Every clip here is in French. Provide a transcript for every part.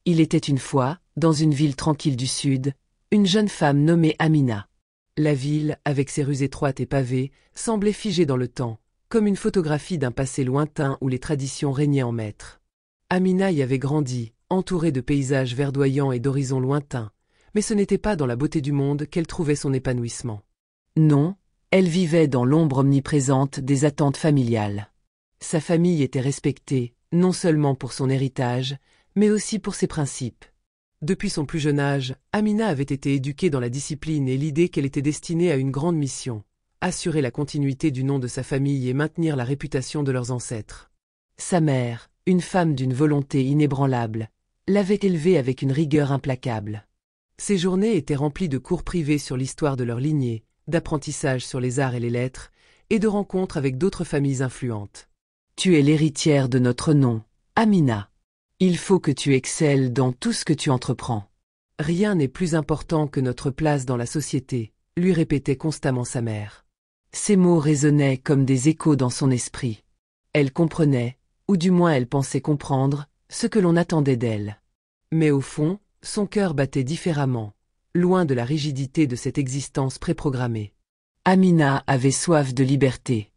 Il était une fois, dans une ville tranquille du sud, une jeune femme nommée Amina. La ville, avec ses rues étroites et pavées, semblait figée dans le temps, comme une photographie d'un passé lointain où les traditions régnaient en maître. Amina y avait grandi, entourée de paysages verdoyants et d'horizons lointains, mais ce n'était pas dans la beauté du monde qu'elle trouvait son épanouissement. Non, elle vivait dans l'ombre omniprésente des attentes familiales. Sa famille était respectée, non seulement pour son héritage, mais aussi pour ses principes. Depuis son plus jeune âge, Amina avait été éduquée dans la discipline et l'idée qu'elle était destinée à une grande mission, assurer la continuité du nom de sa famille et maintenir la réputation de leurs ancêtres. Sa mère, une femme d'une volonté inébranlable, l'avait élevée avec une rigueur implacable. Ses journées étaient remplies de cours privés sur l'histoire de leur lignée, d'apprentissage sur les arts et les lettres, et de rencontres avec d'autres familles influentes. « Tu es l'héritière de notre nom, Amina. Il faut que tu excelles dans tout ce que tu entreprends. Rien n'est plus important que notre place dans la société, » lui répétait constamment sa mère. Ces mots résonnaient comme des échos dans son esprit. Elle comprenait, ou du moins elle pensait comprendre, ce que l'on attendait d'elle. Mais au fond, son cœur battait différemment, loin de la rigidité de cette existence préprogrammée. Amina avait soif de liberté.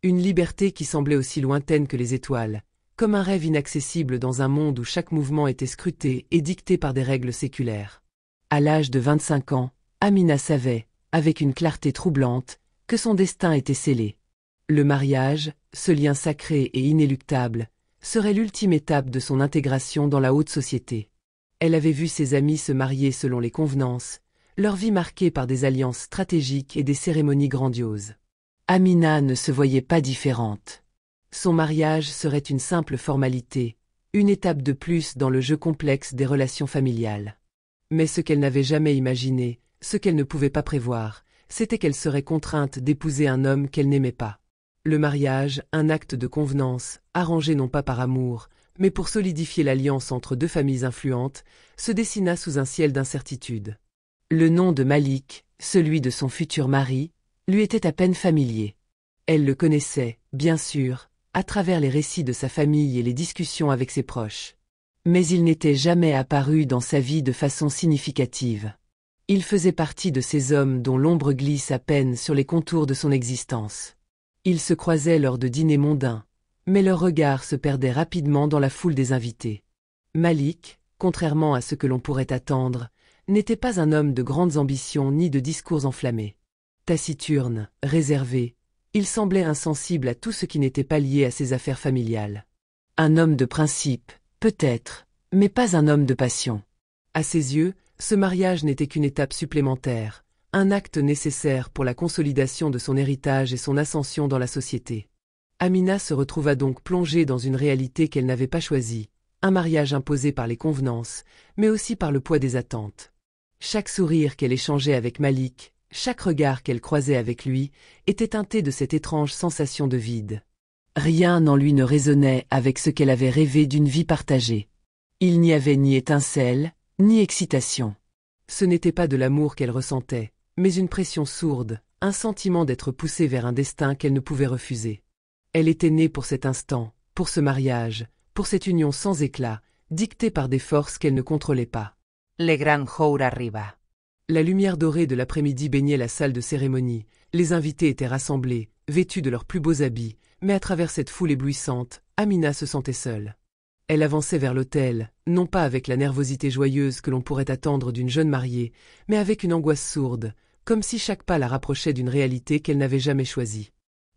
Une liberté qui semblait aussi lointaine que les étoiles, comme un rêve inaccessible dans un monde où chaque mouvement était scruté et dicté par des règles séculaires. À l'âge de 25 ans, Amina savait, avec une clarté troublante, que son destin était scellé. Le mariage, ce lien sacré et inéluctable, serait l'ultime étape de son intégration dans la haute société. Elle avait vu ses amis se marier selon les convenances, leur vie marquée par des alliances stratégiques et des cérémonies grandioses. Amina ne se voyait pas différente. Son mariage serait une simple formalité, une étape de plus dans le jeu complexe des relations familiales. Mais ce qu'elle n'avait jamais imaginé, ce qu'elle ne pouvait pas prévoir, c'était qu'elle serait contrainte d'épouser un homme qu'elle n'aimait pas. Le mariage, un acte de convenance, arrangé non pas par amour, mais pour solidifier l'alliance entre deux familles influentes, se dessina sous un ciel d'incertitude. Le nom de Malik, celui de son futur mari, lui était à peine familier. Elle le connaissait, bien sûr, à travers les récits de sa famille et les discussions avec ses proches. Mais il n'était jamais apparu dans sa vie de façon significative. Il faisait partie de ces hommes dont l'ombre glisse à peine sur les contours de son existence. Ils se croisaient lors de dîners mondains, mais leurs regards se perdaient rapidement dans la foule des invités. Malik, contrairement à ce que l'on pourrait attendre, n'était pas un homme de grandes ambitions ni de discours enflammés. Taciturne, réservé, il semblait insensible à tout ce qui n'était pas lié à ses affaires familiales. Un homme de principe, peut-être, mais pas un homme de passion. À ses yeux, ce mariage n'était qu'une étape supplémentaire, un acte nécessaire pour la consolidation de son héritage et son ascension dans la société. Amina se retrouva donc plongée dans une réalité qu'elle n'avait pas choisie, un mariage imposé par les convenances, mais aussi par le poids des attentes. Chaque sourire qu'elle échangeait avec Malik, chaque regard qu'elle croisait avec lui, était teinté de cette étrange sensation de vide. Rien en lui ne résonnait avec ce qu'elle avait rêvé d'une vie partagée. Il n'y avait ni étincelle, ni excitation. Ce n'était pas de l'amour qu'elle ressentait, mais une pression sourde, un sentiment d'être poussée vers un destin qu'elle ne pouvait refuser. Elle était née pour cet instant, pour ce mariage, pour cette union sans éclat, dictée par des forces qu'elle ne contrôlait pas. Le gran jour arriba. La lumière dorée de l'après-midi baignait la salle de cérémonie, les invités étaient rassemblés, vêtus de leurs plus beaux habits, mais à travers cette foule éblouissante, Amina se sentait seule. Elle avançait vers l'autel, non pas avec la nervosité joyeuse que l'on pourrait attendre d'une jeune mariée, mais avec une angoisse sourde, comme si chaque pas la rapprochait d'une réalité qu'elle n'avait jamais choisie.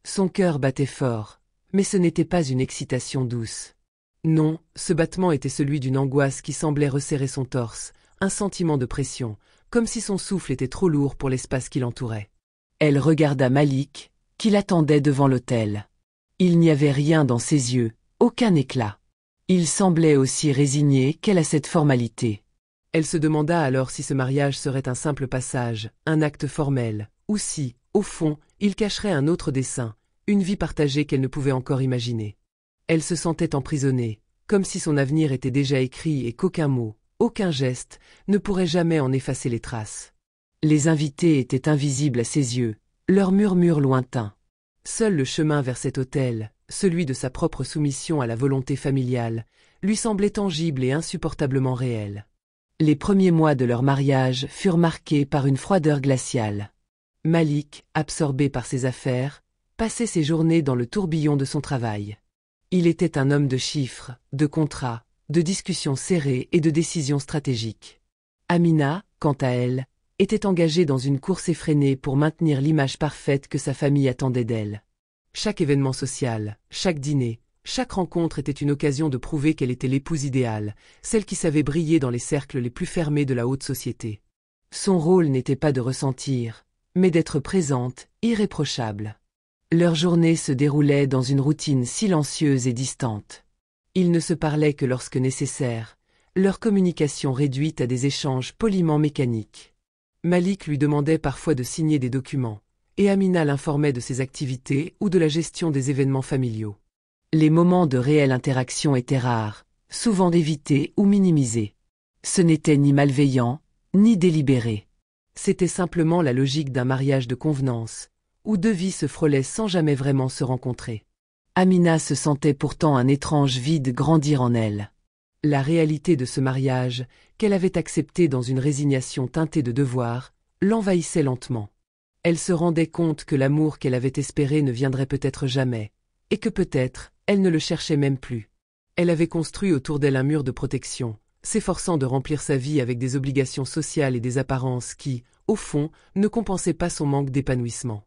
Son cœur battait fort, mais ce n'était pas une excitation douce. Non, ce battement était celui d'une angoisse qui semblait resserrer son torse, un sentiment de pression, comme si son souffle était trop lourd pour l'espace qui l'entourait. Elle regarda Malik, qui l'attendait devant l'autel. Il n'y avait rien dans ses yeux, aucun éclat. Il semblait aussi résigné qu'elle à cette formalité. Elle se demanda alors si ce mariage serait un simple passage, un acte formel, ou si, au fond, il cacherait un autre dessein, une vie partagée qu'elle ne pouvait encore imaginer. Elle se sentait emprisonnée, comme si son avenir était déjà écrit et qu'aucun mot, aucun geste, ne pourrait jamais en effacer les traces. Les invités étaient invisibles à ses yeux, leurs murmures lointains. Seul le chemin vers cet autel, celui de sa propre soumission à la volonté familiale, lui semblait tangible et insupportablement réel. Les premiers mois de leur mariage furent marqués par une froideur glaciale. Malik, absorbé par ses affaires, passait ses journées dans le tourbillon de son travail. Il était un homme de chiffres, de contrats, de discussions serrées et de décisions stratégiques. Amina, quant à elle, était engagée dans une course effrénée pour maintenir l'image parfaite que sa famille attendait d'elle. Chaque événement social, chaque dîner, chaque rencontre était une occasion de prouver qu'elle était l'épouse idéale, celle qui savait briller dans les cercles les plus fermés de la haute société. Son rôle n'était pas de ressentir, mais d'être présente, irréprochable. Leur journée se déroulait dans une routine silencieuse et distante. Ils ne se parlaient que lorsque nécessaire, leur communication réduite à des échanges poliment mécaniques. Malik lui demandait parfois de signer des documents, et Amina l'informait de ses activités ou de la gestion des événements familiaux. Les moments de réelle interaction étaient rares, souvent évités ou minimisés. Ce n'était ni malveillant, ni délibéré. C'était simplement la logique d'un mariage de convenance, où deux vies se frôlaient sans jamais vraiment se rencontrer. Amina se sentait pourtant un étrange vide grandir en elle. La réalité de ce mariage, qu'elle avait accepté dans une résignation teintée de devoir, l'envahissait lentement. Elle se rendait compte que l'amour qu'elle avait espéré ne viendrait peut-être jamais, et que peut-être, elle ne le cherchait même plus. Elle avait construit autour d'elle un mur de protection, s'efforçant de remplir sa vie avec des obligations sociales et des apparences qui, au fond, ne compensaient pas son manque d'épanouissement.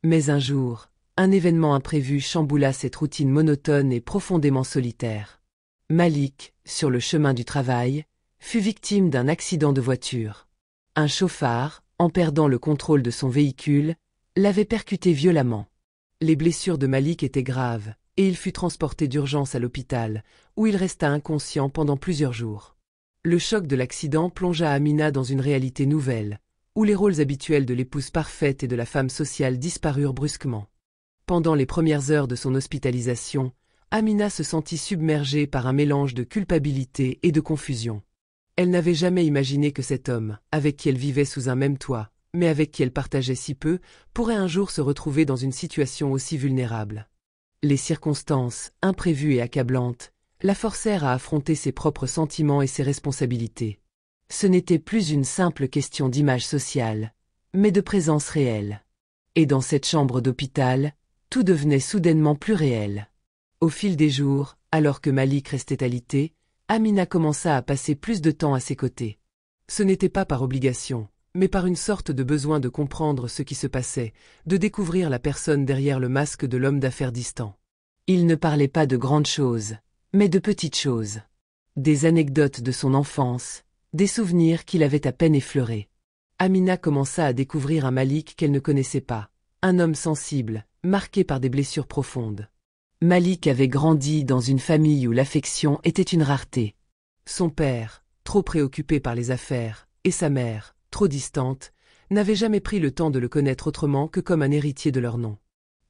Mais un jour, un événement imprévu chamboula cette routine monotone et profondément solitaire. Malik, sur le chemin du travail, fut victime d'un accident de voiture. Un chauffard, en perdant le contrôle de son véhicule, l'avait percuté violemment. Les blessures de Malik étaient graves, et il fut transporté d'urgence à l'hôpital, où il resta inconscient pendant plusieurs jours. Le choc de l'accident plongea Amina dans une réalité nouvelle, où les rôles habituels de l'épouse parfaite et de la femme sociale disparurent brusquement. Pendant les premières heures de son hospitalisation, Amina se sentit submergée par un mélange de culpabilité et de confusion. Elle n'avait jamais imaginé que cet homme, avec qui elle vivait sous un même toit, mais avec qui elle partageait si peu, pourrait un jour se retrouver dans une situation aussi vulnérable. Les circonstances, imprévues et accablantes, la forcèrent à affronter ses propres sentiments et ses responsabilités. Ce n'était plus une simple question d'image sociale, mais de présence réelle. Et dans cette chambre d'hôpital, tout devenait soudainement plus réel. Au fil des jours, alors que Malik restait alité, Amina commença à passer plus de temps à ses côtés. Ce n'était pas par obligation, mais par une sorte de besoin de comprendre ce qui se passait, de découvrir la personne derrière le masque de l'homme d'affaires distant. Il ne parlait pas de grandes choses, mais de petites choses. Des anecdotes de son enfance, des souvenirs qu'il avait à peine effleurés. Amina commença à découvrir un Malik qu'elle ne connaissait pas, un homme sensible, marqué par des blessures profondes. Malik avait grandi dans une famille où l'affection était une rareté. Son père, trop préoccupé par les affaires, et sa mère, trop distante, n'avaient jamais pris le temps de le connaître autrement que comme un héritier de leur nom.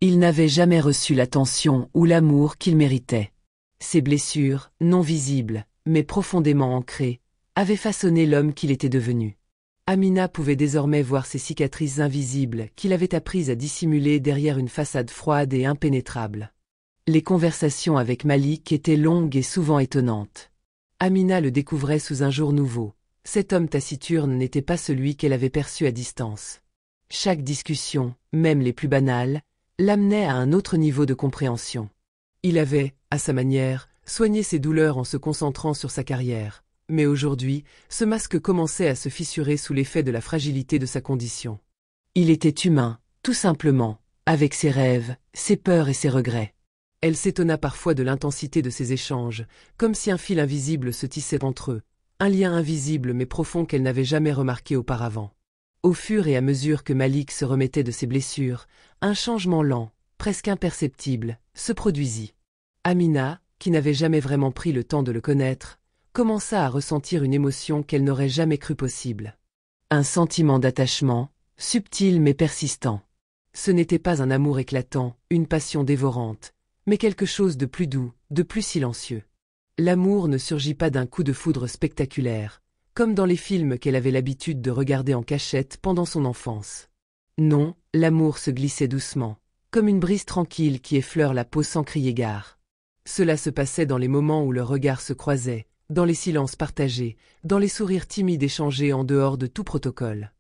Il n'avait jamais reçu l'attention ou l'amour qu'il méritait. Ses blessures, non visibles, mais profondément ancrées, avaient façonné l'homme qu'il était devenu. Amina pouvait désormais voir ces cicatrices invisibles qu'il avait apprises à dissimuler derrière une façade froide et impénétrable. Les conversations avec Malik étaient longues et souvent étonnantes. Amina le découvrait sous un jour nouveau. Cet homme taciturne n'était pas celui qu'elle avait perçu à distance. Chaque discussion, même les plus banales, l'amenait à un autre niveau de compréhension. Il avait, à sa manière, soigné ses douleurs en se concentrant sur sa carrière. Mais aujourd'hui, ce masque commençait à se fissurer sous l'effet de la fragilité de sa condition. Il était humain, tout simplement, avec ses rêves, ses peurs et ses regrets. Elle s'étonna parfois de l'intensité de ces échanges, comme si un fil invisible se tissait entre eux, un lien invisible mais profond qu'elle n'avait jamais remarqué auparavant. Au fur et à mesure que Malik se remettait de ses blessures, un changement lent, presque imperceptible, se produisit. Amina, qui n'avait jamais vraiment pris le temps de le connaître, commença à ressentir une émotion qu'elle n'aurait jamais cru possible. Un sentiment d'attachement, subtil mais persistant. Ce n'était pas un amour éclatant, une passion dévorante, mais quelque chose de plus doux, de plus silencieux. L'amour ne surgit pas d'un coup de foudre spectaculaire, comme dans les films qu'elle avait l'habitude de regarder en cachette pendant son enfance. Non, l'amour se glissait doucement, comme une brise tranquille qui effleure la peau sans crier gare. Cela se passait dans les moments où leurs regards se croisaient, dans les silences partagés, dans les sourires timides échangés en dehors de tout protocole.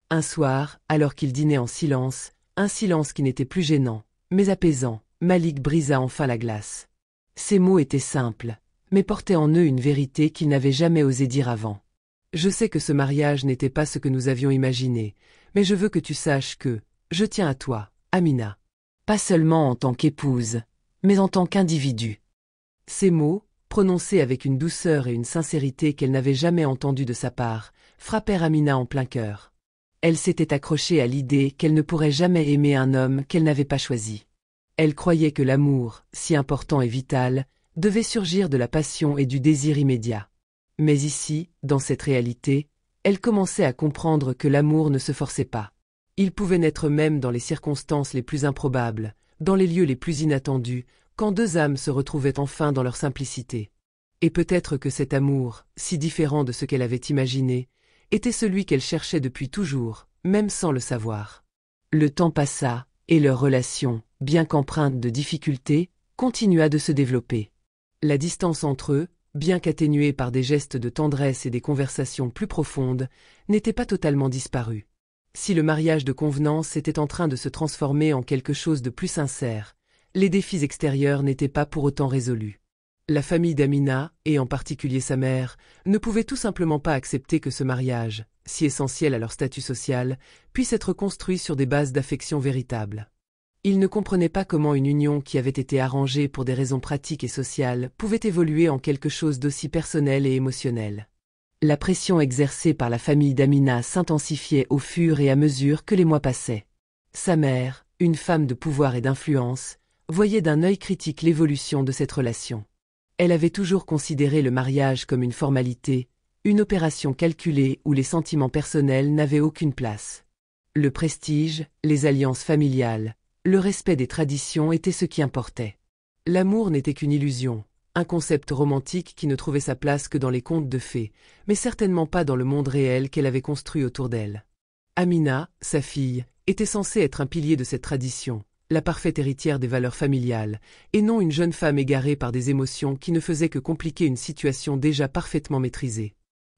Un soir, alors qu'ils dînaient en silence, un silence qui n'était plus gênant, mais apaisant, Malik brisa enfin la glace. Ces mots étaient simples, mais portaient en eux une vérité qu'il n'avait jamais osé dire avant. Je sais que ce mariage n'était pas ce que nous avions imaginé, mais je veux que tu saches que je tiens à toi, Amina. Pas seulement en tant qu'épouse, mais en tant qu'individu. Ces mots, prononcés avec une douceur et une sincérité qu'elle n'avait jamais entendue de sa part, frappèrent Amina en plein cœur. Elle s'était accrochée à l'idée qu'elle ne pourrait jamais aimer un homme qu'elle n'avait pas choisi. Elle croyait que l'amour, si important et vital, devait surgir de la passion et du désir immédiat. Mais ici, dans cette réalité, elle commençait à comprendre que l'amour ne se forçait pas. Il pouvait naître même dans les circonstances les plus improbables, dans les lieux les plus inattendus, quand deux âmes se retrouvaient enfin dans leur simplicité. Et peut-être que cet amour, si différent de ce qu'elle avait imaginé, était celui qu'elle cherchait depuis toujours, même sans le savoir. Le temps passa, et leur relation, bien qu'empreinte de difficultés, continua de se développer. La distance entre eux, bien qu'atténuée par des gestes de tendresse et des conversations plus profondes, n'était pas totalement disparue. Si le mariage de convenance était en train de se transformer en quelque chose de plus sincère, les défis extérieurs n'étaient pas pour autant résolus. La famille d'Amina, et en particulier sa mère, ne pouvait tout simplement pas accepter que ce mariage, si essentiel à leur statut social, puisse être construit sur des bases d'affection véritable. Ils ne comprenaient pas comment une union qui avait été arrangée pour des raisons pratiques et sociales pouvait évoluer en quelque chose d'aussi personnel et émotionnel. La pression exercée par la famille d'Amina s'intensifiait au fur et à mesure que les mois passaient. Sa mère, une femme de pouvoir et d'influence, voyait d'un œil critique l'évolution de cette relation. Elle avait toujours considéré le mariage comme une formalité, une opération calculée où les sentiments personnels n'avaient aucune place. Le prestige, les alliances familiales, le respect des traditions étaient ce qui importait. L'amour n'était qu'une illusion, un concept romantique qui ne trouvait sa place que dans les contes de fées, mais certainement pas dans le monde réel qu'elle avait construit autour d'elle. Amina, sa fille, était censée être un pilier de cette tradition, la parfaite héritière des valeurs familiales, et non une jeune femme égarée par des émotions qui ne faisaient que compliquer une situation déjà parfaitement maîtrisée.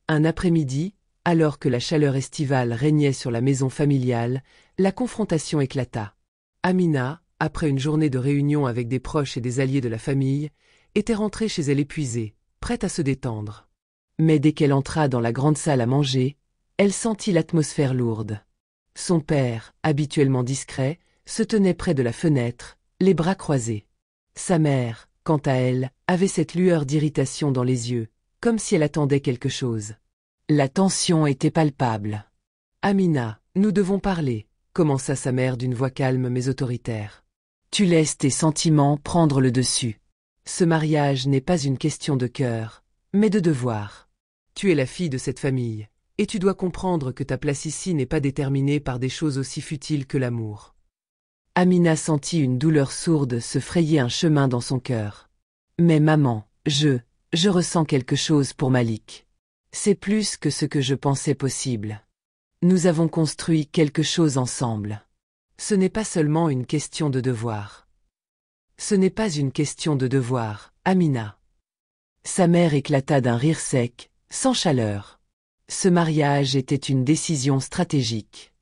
Un après-midi, alors que la chaleur estivale régnait sur la maison familiale, la confrontation éclata. Amina, après une journée de réunion avec des proches et des alliés de la famille, était rentrée chez elle épuisée, prête à se détendre. Mais dès qu'elle entra dans la grande salle à manger, elle sentit l'atmosphère lourde. Son père, habituellement discret, se tenait près de la fenêtre, les bras croisés. Sa mère, quant à elle, avait cette lueur d'irritation dans les yeux, comme si elle attendait quelque chose. La tension était palpable. « Amina, nous devons parler », commença sa mère d'une voix calme mais autoritaire. « Tu laisses tes sentiments prendre le dessus. Ce mariage n'est pas une question de cœur, mais de devoir. Tu es la fille de cette famille, et tu dois comprendre que ta place ici n'est pas déterminée par des choses aussi futiles que l'amour. » Amina sentit une douleur sourde se frayer un chemin dans son cœur. « Mais maman, je ressens quelque chose pour Malik. C'est plus que ce que je pensais possible. Nous avons construit quelque chose ensemble. Ce n'est pas seulement une question de devoir. Ce n'est pas une question de devoir, Amina. » Sa mère éclata d'un rire sec, sans chaleur. Ce mariage était une décision stratégique.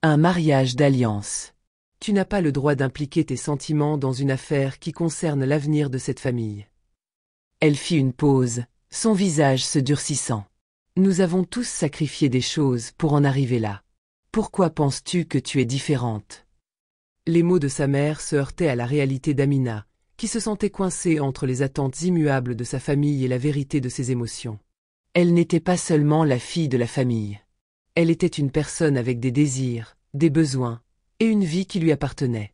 Un mariage d'alliance. Tu n'as pas le droit d'impliquer tes sentiments dans une affaire qui concerne l'avenir de cette famille. Elle fit une pause, son visage se durcissant. Nous avons tous sacrifié des choses pour en arriver là. Pourquoi penses-tu que tu es différente? Les mots de sa mère se heurtaient à la réalité d'Amina, qui se sentait coincée entre les attentes immuables de sa famille et la vérité de ses émotions. Elle n'était pas seulement la fille de la famille. Elle était une personne avec des désirs, des besoins, et une vie qui lui appartenait.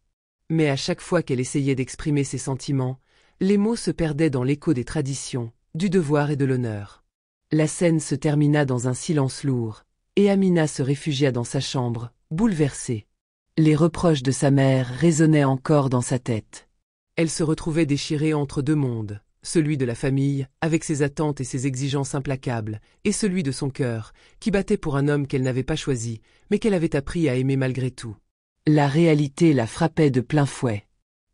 Mais à chaque fois qu'elle essayait d'exprimer ses sentiments, les mots se perdaient dans l'écho des traditions, du devoir et de l'honneur. La scène se termina dans un silence lourd, et Amina se réfugia dans sa chambre, bouleversée. Les reproches de sa mère résonnaient encore dans sa tête. Elle se retrouvait déchirée entre deux mondes, celui de la famille, avec ses attentes et ses exigences implacables, et celui de son cœur, qui battait pour un homme qu'elle n'avait pas choisi, mais qu'elle avait appris à aimer malgré tout. La réalité la frappait de plein fouet.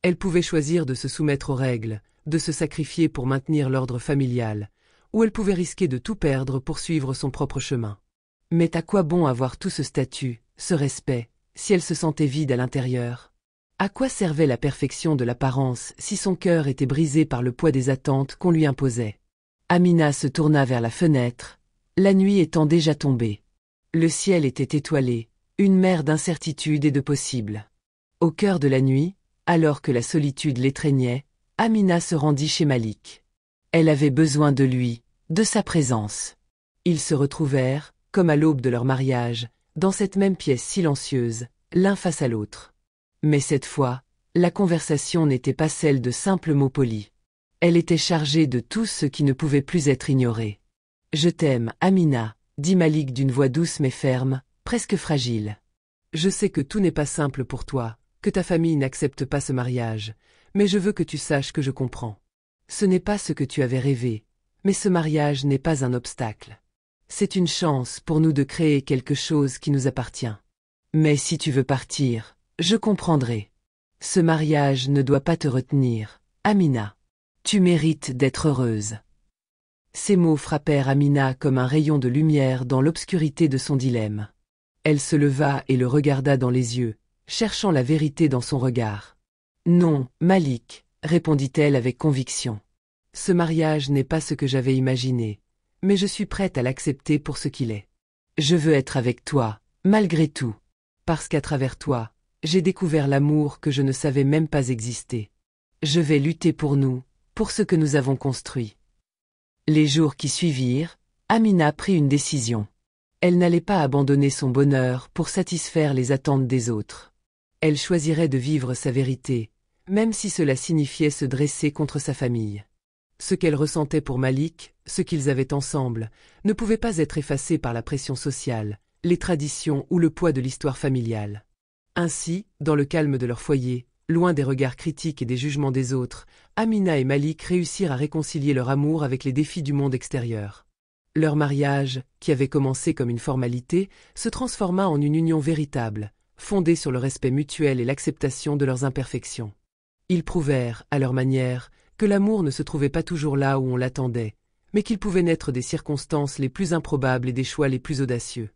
Elle pouvait choisir de se soumettre aux règles, de se sacrifier pour maintenir l'ordre familial, ou elle pouvait risquer de tout perdre pour suivre son propre chemin. Mais à quoi bon avoir tout ce statut, ce respect, si elle se sentait vide à l'intérieur? À quoi servait la perfection de l'apparence si son cœur était brisé par le poids des attentes qu'on lui imposait? Amina se tourna vers la fenêtre, la nuit étant déjà tombée. Le ciel était étoilé, une mer d'incertitudes et de possibles. Au cœur de la nuit, alors que la solitude l'étreignait, Amina se rendit chez Malik. Elle avait besoin de lui, de sa présence. Ils se retrouvèrent, comme à l'aube de leur mariage, dans cette même pièce silencieuse, l'un face à l'autre. Mais cette fois, la conversation n'était pas celle de simples mots polis. Elle était chargée de tout ce qui ne pouvait plus être ignoré. « Je t'aime, Amina », dit Malik d'une voix douce mais ferme, presque fragile. « Je sais que tout n'est pas simple pour toi, que ta famille n'accepte pas ce mariage, mais je veux que tu saches que je comprends. Ce n'est pas ce que tu avais rêvé, mais ce mariage n'est pas un obstacle. C'est une chance pour nous de créer quelque chose qui nous appartient. Mais si tu veux partir, je comprendrai. Ce mariage ne doit pas te retenir, Amina. Tu mérites d'être heureuse. » Ces mots frappèrent Amina comme un rayon de lumière dans l'obscurité de son dilemme. Elle se leva et le regarda dans les yeux, cherchant la vérité dans son regard. « Non, Malik, » répondit-elle avec conviction. « Ce mariage n'est pas ce que j'avais imaginé, mais je suis prête à l'accepter pour ce qu'il est. Je veux être avec toi, malgré tout, parce qu'à travers toi, j'ai découvert l'amour que je ne savais même pas exister. Je vais lutter pour nous, pour ce que nous avons construit. » Les jours qui suivirent, Amina prit une décision. Elle n'allait pas abandonner son bonheur pour satisfaire les attentes des autres. Elle choisirait de vivre sa vérité, même si cela signifiait se dresser contre sa famille. Ce qu'elle ressentait pour Malik, ce qu'ils avaient ensemble, ne pouvait pas être effacé par la pression sociale, les traditions ou le poids de l'histoire familiale. Ainsi, dans le calme de leur foyer, loin des regards critiques et des jugements des autres, Amina et Malik réussirent à réconcilier leur amour avec les défis du monde extérieur. Leur mariage, qui avait commencé comme une formalité, se transforma en une union véritable, fondée sur le respect mutuel et l'acceptation de leurs imperfections. Ils prouvèrent, à leur manière, que l'amour ne se trouvait pas toujours là où on l'attendait, mais qu'il pouvait naître des circonstances les plus improbables et des choix les plus audacieux.